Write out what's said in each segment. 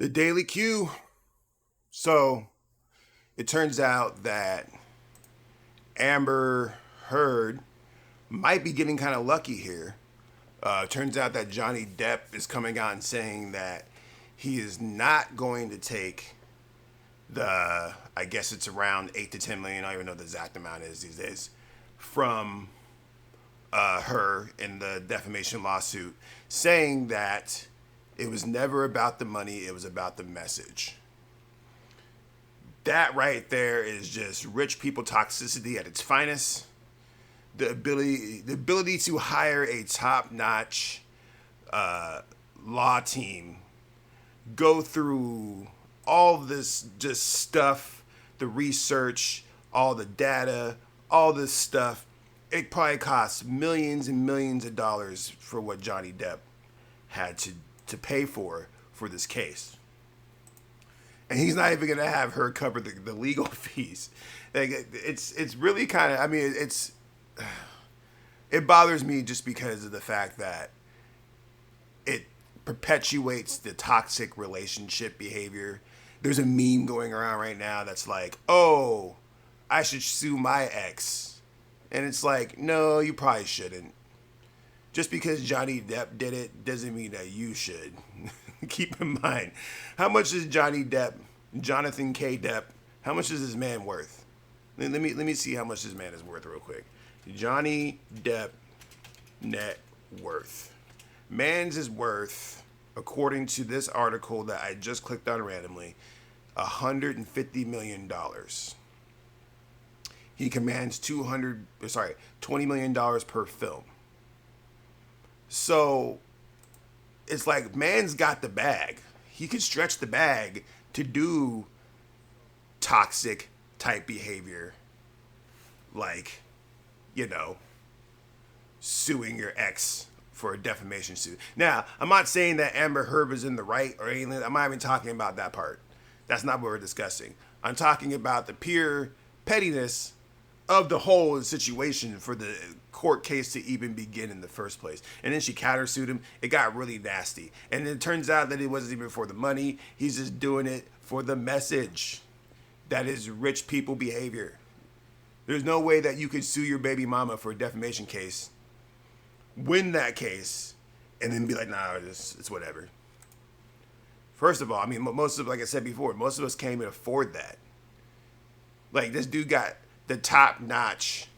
The Daily Q. So it turns out that Amber Heard might be getting kind of lucky here. Turns out that Johnny Depp is coming out and saying that he is not going to take I guess it's around 8 to 10 million. I don't even know what the exact amount is these days from her in the defamation lawsuit, saying that it was never about the money, it was about the message. That right there is just rich people toxicity at its finest. The ability to hire a top-notch law team, go through all this just stuff, the research, all the data, all this stuff. It probably costs millions and millions of dollars for what Johnny Depp had to pay for this case. And he's not even going to have her cover the legal fees. Like, it's really kind of, I mean, it bothers me just because of the fact that it perpetuates the toxic relationship behavior. There's a meme going around right now that's like, oh, I should sue my ex. And it's like, no, you probably shouldn't. Just because Johnny Depp did it doesn't mean that you should. Keep in mind, how much is Johnny Depp, Jonathan K. Depp, how much is this man worth? Let me see how much this man is worth real quick. Johnny Depp net worth. Man's is worth, according to this article that I just clicked on randomly, $150 million. He commands $20 million per film. So it's like, man's got the bag. He could stretch the bag to do toxic type behavior, like, suing your ex for a defamation suit. Now, I'm not saying that Amber Heard is in the right or anything. I'm not even talking about that part. That's not what we're discussing. I'm talking about the pure pettiness of the whole situation for the court case to even begin in the first place. And then she countersued him. It got really nasty. And it turns out that it wasn't even for the money. He's just doing it for the message. That is rich people behavior. There's no way that you could sue your baby mama for a defamation case, win that case, and then be like, nah, it's whatever. First of all, I mean, like I said before, most of us can't even afford that. Like, this dude got the top-notch,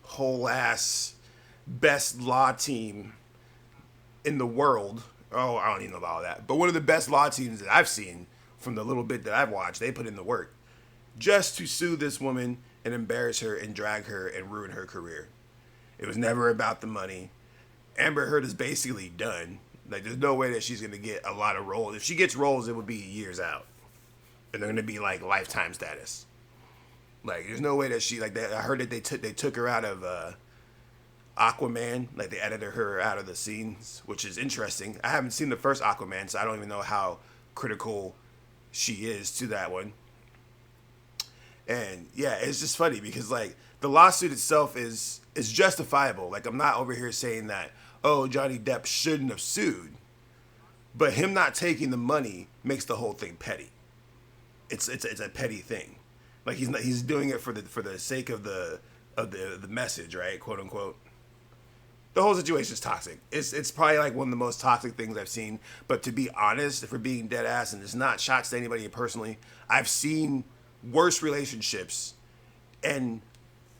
whole-ass, best law team in the world. Oh, I don't even know about all that. But one of the best law teams that I've seen from the little bit that I've watched, they put in the work just to sue this woman and embarrass her and drag her and ruin her career. It was never about the money. Amber Heard is basically done. Like, there's no way that she's going to get a lot of roles. If she gets roles, it would be years out. And they're going to be, like, lifetime status. Like, there's no way that she, like, I heard that they took her out of Aquaman. Like, they edited her out of the scenes, which is interesting. I haven't seen the first Aquaman, so I don't even know how critical she is to that one. And, yeah, it's just funny because, like, the lawsuit itself is justifiable. Like, I'm not over here saying that, oh, Johnny Depp shouldn't have sued. But him not taking the money makes the whole thing petty. It's a petty thing. Like, he's doing it for the sake of the message, right? Quote unquote. The whole situation is toxic. It's probably like one of the most toxic things I've seen. But to be honest, if we're being dead ass, and it's not shots to anybody personally, I've seen worse relationships and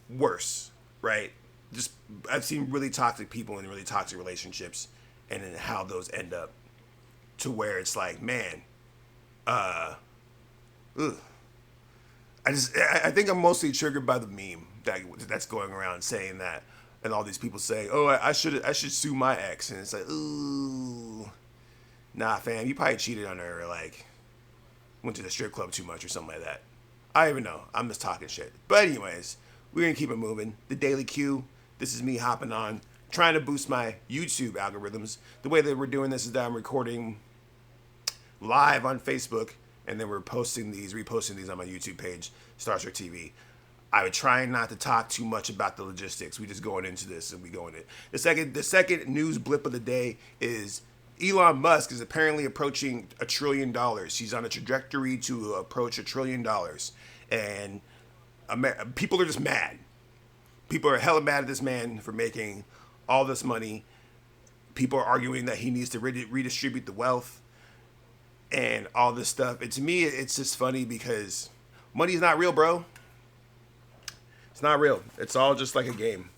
worse, right? Just, I've seen really toxic people in really toxic relationships, and then how those end up to where it's like, man, ugh. I think I'm mostly triggered by the meme that's going around saying that, and all these people say, oh, I should sue my ex, and it's like, ooh, nah, fam, you probably cheated on her, or like went to the strip club too much or something like that. I don't even know. I'm just talking shit. But anyways, we're gonna keep it moving. The Daily Q. This is me hopping on, trying to boost my YouTube algorithms. The way that we're doing this is that I'm recording live on Facebook, and then we're reposting these on my YouTube page, Starstruck TV. I would try not to talk too much about the logistics. We just going into this and we going in. The second news blip of the day is Elon Musk is apparently approaching $1 trillion. He's on a trajectory to approach $1 trillion, and people are just mad. People are hella mad at this man for making all this money. People are arguing that he needs to redistribute the wealth and all this stuff. And to me, it's just funny because money's not real, bro. It's not real. It's all just like a game.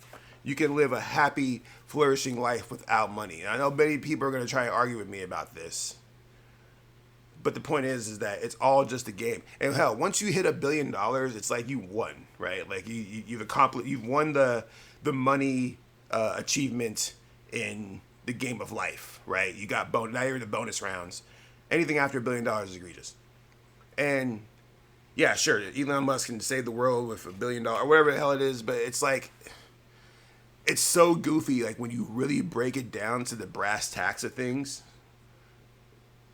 You can live a happy, flourishing life without money. And I know many people are going to try and argue with me about this. But the point is that it's all just a game. And hell, once you hit $1 billion, it's like you won, right? Like you've accomplished, you've won the money achievement in the game of life, right? You got now you're in the bonus rounds. Anything after $1 billion is egregious. And yeah, sure, Elon Musk can save the world with $1 billion or whatever the hell it is, but it's like, it's so goofy. Like when you really break it down to the brass tacks of things,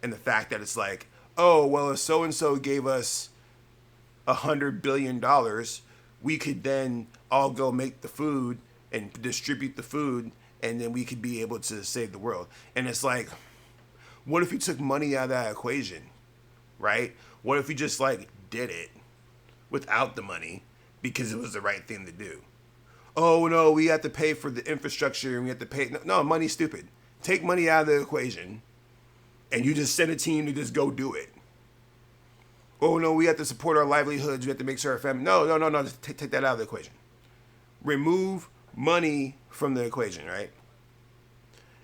and the fact that it's like, oh, well, if so and so gave us $100 billion, we could then all go make the food and distribute the food, and then we could be able to save the world. And it's like, what if you took money out of that equation, right? What if you just like did it without the money because it was the right thing to do? Oh no, we have to pay for the infrastructure and we have to pay. No, money's stupid. Take money out of the equation and you just send a team to just go do it. Oh no, we have to support our livelihoods. We have to make sure our family. No. Just take that out of the equation. Remove money from the equation, right?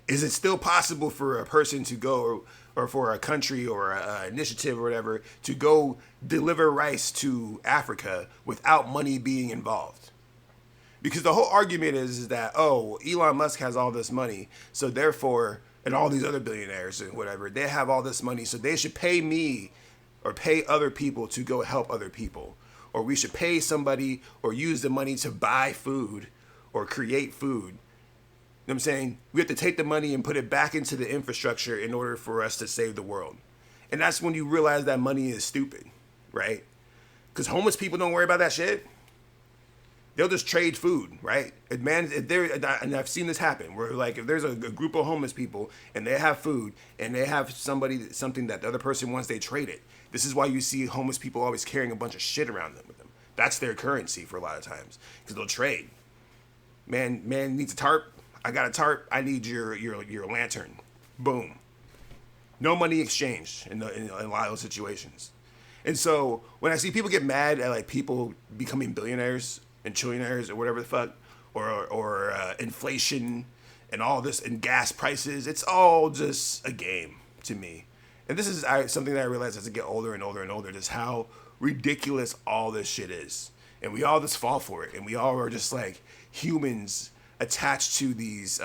Is it still possible for a person to go, or for a country or an initiative or whatever, to go deliver rice to Africa without money being involved? Because the whole argument is that, oh, Elon Musk has all this money, so therefore, and all these other billionaires and whatever, they have all this money, so they should pay me or pay other people to go help other people. Or we should pay somebody or use the money to buy food or create food. You know what I'm saying? We have to take the money and put it back into the infrastructure in order for us to save the world. And that's when you realize that money is stupid, right? Because homeless people don't worry about that shit. They'll just trade food, right? And I've seen this happen where, like, if there's a group of homeless people and they have food and they have something that the other person wants, they trade it. This is why you see homeless people always carrying a bunch of shit around them with them. That's their currency for a lot of times because they'll trade. Man needs a tarp. I got a tarp. I need your lantern. Boom. No money exchanged in a lot of those situations. And so when I see people get mad at like people becoming billionaires and trillionaires or whatever the fuck, or inflation and all this and gas prices, it's all just a game to me. And this is something that I realize as I get older and older and older, just how ridiculous all this shit is. And we all just fall for it. And we all are just like humans attached to these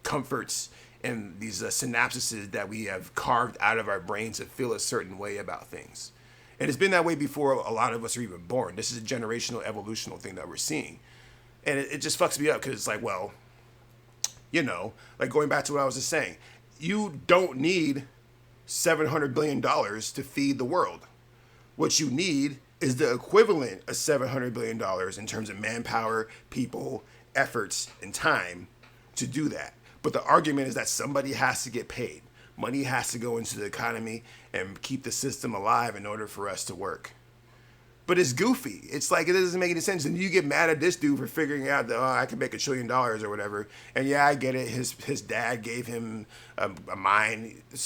comforts and these synapses that we have carved out of our brains to feel a certain way about things. And it's been that way before a lot of us are even born. This is a generational, evolutional thing that we're seeing. And it just fucks me up because it's like, well, you know, like going back to what I was just saying, you don't need $700 billion to feed the world. What you need is the equivalent of $700 billion in terms of manpower, people, efforts, and time to do that. But the argument is that somebody has to get paid. Money has to go into the economy and keep the system alive in order for us to work. But it's goofy. It's like, it doesn't make any sense. And you get mad at this dude for figuring out that, oh, I can make $1 trillion or whatever. And yeah, I get it. His dad gave him a mine. It's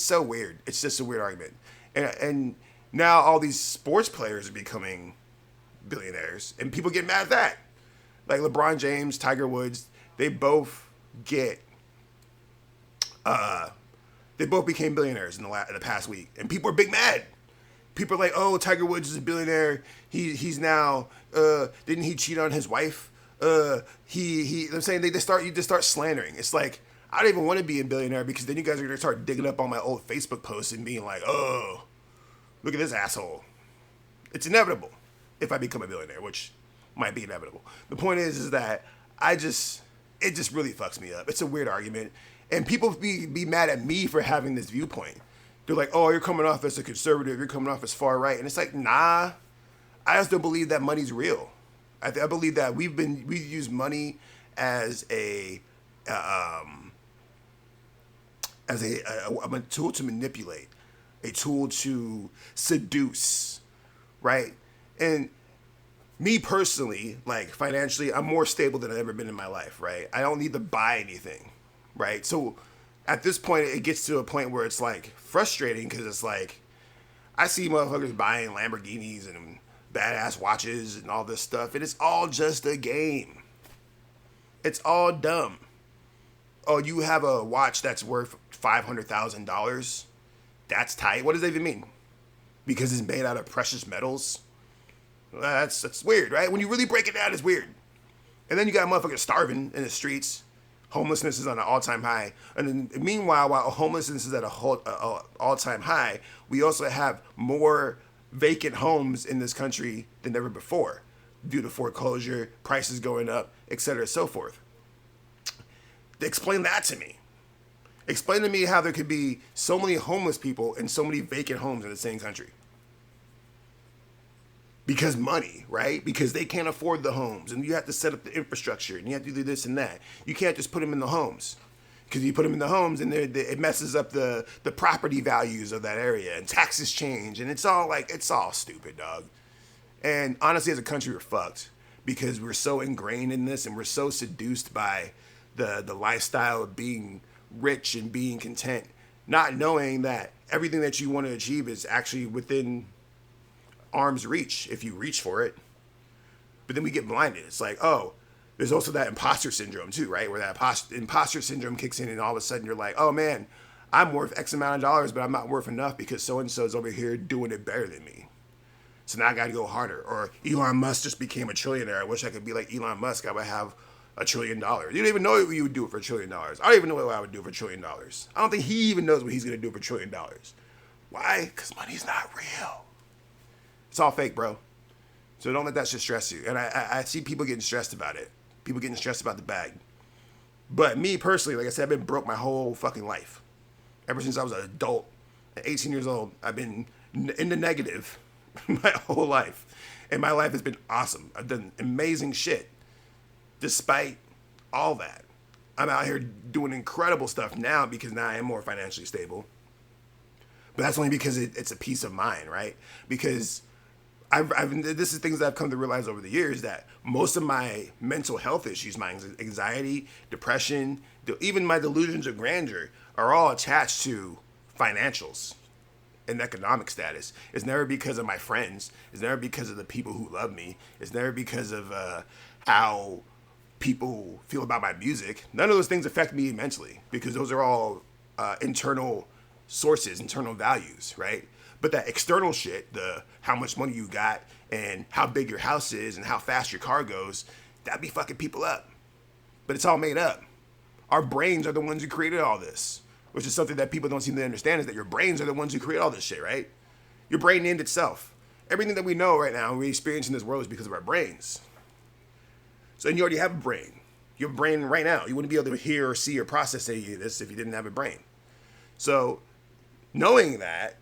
so weird. It's just a weird argument. And now all these sports players are becoming billionaires. And people get mad at that. Like LeBron James, Tiger Woods, they both became billionaires in the past week. And people are big mad. People are like, oh, Tiger Woods is a billionaire. He's now, didn't he cheat on his wife? I'm saying you just start slandering. It's like, I don't even want to be a billionaire because then you guys are going to start digging up on my old Facebook posts and being like, oh, look at this asshole. It's inevitable if I become a billionaire, which might be inevitable. The point is that it just really fucks me up. It's a weird argument. And people be mad at me for having this viewpoint. They're like, oh, you're coming off as a conservative. You're coming off as far right. And it's like, nah, I just don't believe that money's real. I believe that we use money as a as a tool to manipulate, a tool to seduce, right? And me personally, like financially, I'm more stable than I've ever been in my life, right? I don't need to buy anything, right? So at this point, it gets to a point where it's like frustrating because it's like I see motherfuckers buying Lamborghinis and badass watches and all this stuff, and it's all just a game. It's all dumb. Oh, you have a watch that's worth $500,000? That's tight. What does that even mean? Because it's made out of precious metals? That's weird, right? When you really break it down, it's weird. And then you got motherfuckers starving in the streets. Homelessness is on an all-time high. And then, meanwhile, while homelessness is at a all-time high, we also have more vacant homes in this country than ever before due to foreclosure, prices going up, et cetera, so forth. Explain that to me. Explain to me how there could be so many homeless people and so many vacant homes in the same country. Because money, right? Because they can't afford the homes, and you have to set up the infrastructure, and you have to do this and that. You can't just put them in the homes, because you put them in the homes, and it messes up the property values of that area, and taxes change, and it's all stupid, dog. And honestly, as a country, we're fucked because we're so ingrained in this, and we're so seduced by the lifestyle of being rich and being content, not knowing that everything that you want to achieve is actually within arm's reach if you reach for it. But then we get blinded. It's like, oh, there's also that imposter syndrome too, right? Where that imposter syndrome kicks in, and all of a sudden you're like, oh man, I'm worth X amount of dollars, but I'm not worth enough because so and so's over here doing it better than me. So now I got to go harder. Or Elon Musk just became a trillionaire. I wish I could be like Elon Musk. I would have $1 trillion. You don't even know what you would do for $1 trillion. I don't even know what I would do for $1 trillion. I don't think he even knows what he's going to do for $1 trillion. Why? Because money's not real. It's all fake, bro. So don't let that shit stress you. And I see people getting stressed about it. People getting stressed about the bag. But me personally, like I said, I've been broke my whole fucking life. Ever since I was an adult, at 18 years old, I've been in the negative my whole life. And my life has been awesome. I've done amazing shit. Despite all that, I'm out here doing incredible stuff now because now I am more financially stable. But that's only because it's a peace of mind, right? Because this is things that I've come to realize over the years, that most of my mental health issues, my anxiety, depression, even my delusions of grandeur are all attached to financials and economic status. It's never because of my friends. It's never because of the people who love me. It's never because of how people feel about my music. None of those things affect me mentally because those are all internal sources, internal values, right? But that external shit, the how much money you got and how big your house is and how fast your car goes, that be fucking people up. But it's all made up. Our brains are the ones who created all this, which is something that people don't seem to understand, is that your brains are the ones who create all this shit, right? Your brain named itself. Everything that we know right now, we experience in this world, is because of our brains. So then you already have a brain. You have a brain right now. You wouldn't be able to hear or see or process any of this if you didn't have a brain. So knowing that,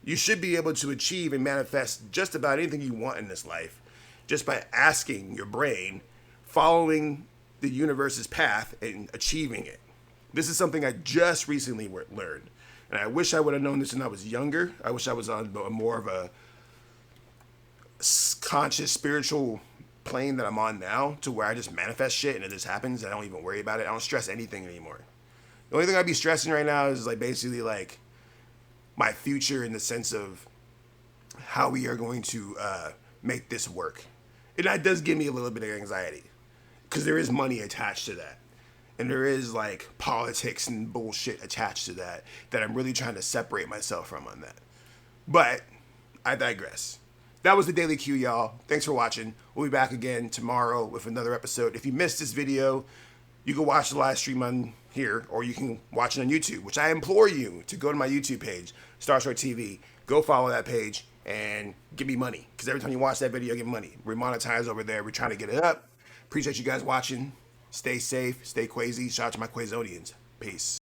you should be able to achieve and manifest just about anything you want in this life just by asking your brain, following the universe's path and achieving it. This is something I just recently learned. And I wish I would have known this when I was younger. I wish I was on more of a conscious, spiritual plane that I'm on now, to where I just manifest shit and it just happens. I don't even worry about it. I don't stress anything anymore. The only thing I'd be stressing right now is like basically like my future, in the sense of how we are going to make this work. And that does give me a little bit of anxiety because there is money attached to that. And there is like politics and bullshit attached to that I'm really trying to separate myself from on that. But I digress. That was the Daily Q, y'all. Thanks for watching. We'll be back again tomorrow with another episode. If you missed this video, you can watch the live stream on here, or you can watch it on YouTube, which I implore you to go to my YouTube page, Star Short TV. Go follow that page and give me money, because every time you watch that video, I get money. We're monetized over there. We're trying to get it up. Appreciate you guys watching. Stay safe. Stay Quasi. Shout out to my Quazonians. Peace.